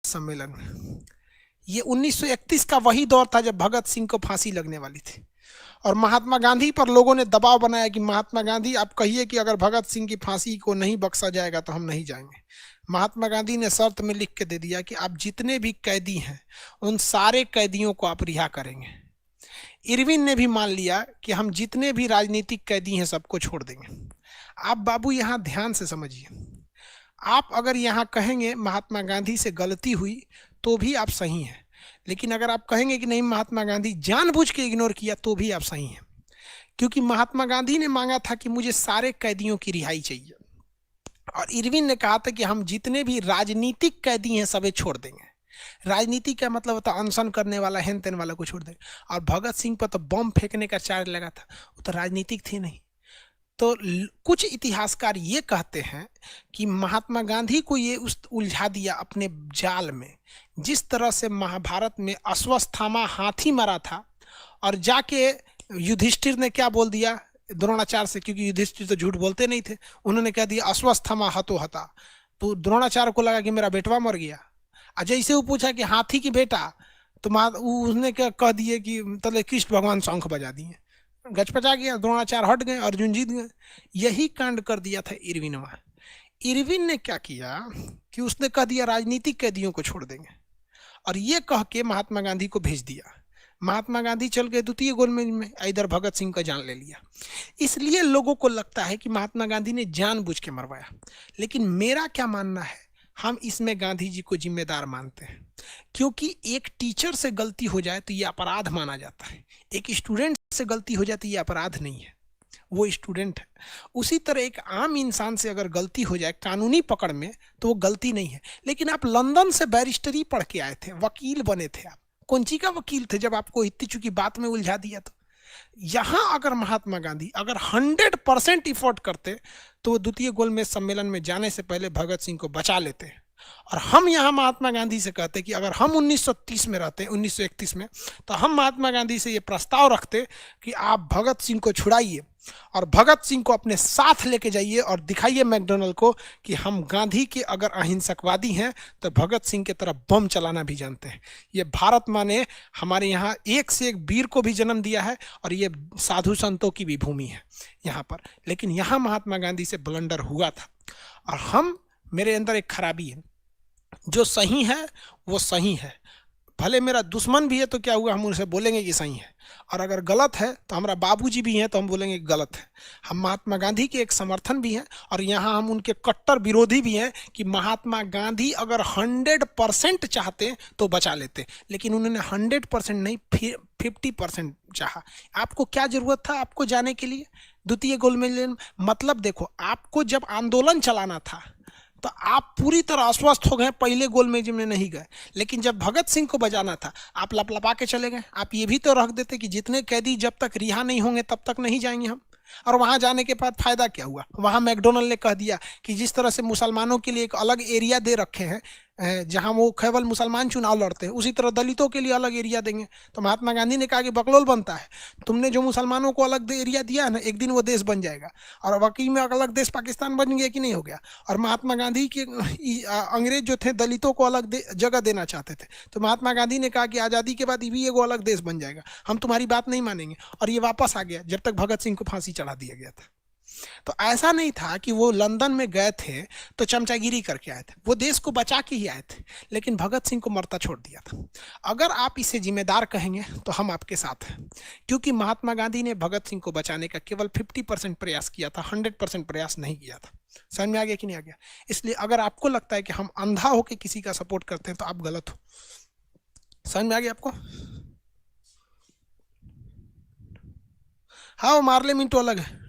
सम्मेलन में। ये 1931 का वही दौर था जब भगत सिंह को फांसी लगने वाली थी और महात्मा गांधी पर लोगों ने दबाव बनाया कि महात्मा गांधी आप कहिए कि अगर भगत सिंह की फांसी को नहीं बख्शा जाएगा तो हम नहीं जाएंगे। महात्मा गांधी ने शर्त में लिख के दे दिया कि आप जितने भी कैदी हैं उन सारे कैदियों को आप रिहा करेंगे। इरविन ने भी मान लिया कि हम जितने भी राजनीतिक कैदी हैं सबको छोड़ देंगे। आप बाबू यहाँ ध्यान से समझिए, आप अगर यहाँ कहेंगे महात्मा गांधी से गलती हुई तो भी आप सही हैं, लेकिन अगर आप कहेंगे कि नहीं महात्मा गांधी जानबूझ के इग्नोर किया तो भी आप सही हैं, क्योंकि महात्मा गांधी ने मांगा था कि मुझे सारे कैदियों की रिहाई चाहिए और इरविन ने कहा था कि हम जितने भी राजनीतिक कैदी हैं सभी छोड़ देंगे। राजनीति का मतलब होता अनशन करने वाला, हेन तेन वाला को छोड़ देंगे। और भगत सिंह पर तो बम फेंकने का चार्ज लगा था, वो तो राजनीतिक थे नहीं। तो कुछ इतिहासकार ये कहते हैं कि महात्मा गांधी को ये उलझा दिया अपने जाल में, जिस तरह से महाभारत में अश्वत्थामा हाथी मरा था और जाके युधिष्ठिर ने क्या बोल दिया द्रोणाचार्य से, क्योंकि युधिष्ठिर तो झूठ बोलते नहीं थे, उन्होंने कह दिया अश्वत्थामा हतो हता, तो द्रोणाचार्य को लगा कि मेरा बेटवा मर गया। जैसे वो पूछा कि हाथी की बेटा, तो उसने क्या कह दिए कि तले कृष्ण भगवान शंख बजा दिए, गचपचा गया, द्रोणाचार्य हट गए, अर्जुन जीत गए। यही कांड कर दिया था इरविनवा। इरविन ने क्या किया कि उसने कह दिया राजनीतिक कैदियों को छोड़ देंगे और ये कह के महात्मा गांधी को भेज दिया। महात्मा गांधी चल गए द्वितीय गोलमेज में, इधर भगत सिंह का जान ले लिया। इसलिए लोगों को लगता है कि महात्मा गांधी ने जानबूझ के मरवाया, लेकिन मेरा क्या मानना है, हम इसमें गांधी जी को जिम्मेदार मानते हैं, क्योंकि एक टीचर से गलती हो जाए तो ये अपराध माना जाता है, एक स्टूडेंट से गलती हो जाए तो ये अपराध नहीं है, वो स्टूडेंट है। उसी तरह एक आम इंसान से अगर गलती हो जाए कानूनी पकड़ में तो वो गलती नहीं है। लेकिन आप लंदन से बैरिस्टरी पढ़ के आए थे, वकील बने थे, आप कौन सी का वकील थे जब आपको इतनी चुकी बात में उलझा दिया? तो यहां अगर महात्मा गांधी अगर 100% इफोर्ट करते तो वो द्वितीय गोलमेज सम्मेलन में जाने से पहले भगत सिंह को बचा लेते। और हम यहाँ महात्मा गांधी से कहते कि अगर हम 1930 में रहते, 1931 में, तो हम महात्मा गांधी से ये प्रस्ताव रखते कि आप भगत सिंह को छुड़ाइए और भगत सिंह को अपने साथ लेके जाइए और दिखाइए मैकडोनल्ड को कि हम गांधी के अगर अहिंसकवादी हैं तो भगत सिंह की तरफ बम चलाना भी जानते हैं। ये भारत माँ ने हमारे यहाँ एक से एक वीर को भी जन्म दिया है और ये साधु संतों की भी भूमि है यहाँ पर। लेकिन यहाँ महात्मा गांधी से ब्लंडर हुआ था और मेरे अंदर एक खराबी है, जो सही है वो सही है, भले मेरा दुश्मन भी है तो क्या हुआ, हम उनसे बोलेंगे कि सही है, और अगर गलत है तो हमारा बाबूजी भी हैं तो हम बोलेंगे गलत है। हम महात्मा गांधी के एक समर्थन भी हैं और यहाँ हम उनके कट्टर विरोधी भी हैं कि महात्मा गांधी अगर 100% चाहते तो बचा लेते, लेकिन उन्होंने 100% नहीं 50% चाहा। आपको क्या जरूरत था आपको जाने के लिए द्वितीय गोलमेज? मतलब देखो, आपको जब आंदोलन चलाना था तो आप पूरी तरह अस्वस्थ हो गए, पहले गोलमेज में नहीं गए, लेकिन जब भगत सिंह को बजाना था आप लपलपा के चले गए। आप ये भी तो रख देते कि जितने कैदी जब तक रिहा नहीं होंगे तब तक नहीं जाएंगे हम। और वहां जाने के बाद फायदा क्या हुआ? वहां मैकडोनल्ड ने कह दिया कि जिस तरह से मुसलमानों के लिए एक अलग एरिया दे रखे हैं जहां वो केवल मुसलमान चुनाव लड़ते हैं, उसी तरह दलितों के लिए अलग एरिया देंगे। तो महात्मा गांधी ने कहा कि बकलोल बनता है, तुमने जो मुसलमानों को अलग एरिया दिया है ना, एक दिन वो देश बन जाएगा। और वाकई में अलग देश पाकिस्तान बन गया कि नहीं हो गया? और महात्मा गांधी के अंग्रेज जो थे दलितों को अलग जगह देना चाहते थे, तो महात्मा गांधी ने कहा कि आज़ादी के बाद भी एगो अलग देश बन जाएगा, हम तुम्हारी बात नहीं मानेंगे। और ये वापस आ गया जब तक भगत सिंह को फांसी चढ़ा दिया गया था। तो ऐसा नहीं था कि वो लंदन में गए थे तो चमचागिरी करके आए थे, वो देश को बचा के ही आए थे, लेकिन भगत सिंह को मरता छोड़ दिया था। अगर आप इसे जिम्मेदार कहेंगे तो हम आपके साथ हैं, क्योंकि महात्मा गांधी ने भगत सिंह को बचाने का केवल 50% प्रयास किया था, 100% प्रयास नहीं किया था। समझ में आ गया कि नहीं आ गया? इसलिए अगर आपको लगता है कि हम अंधा होकर किसी का सपोर्ट करते हैं तो आप गलत हो। समझ में आ गया आपको? हाँ, वो मार्ले मिंटो अलग है।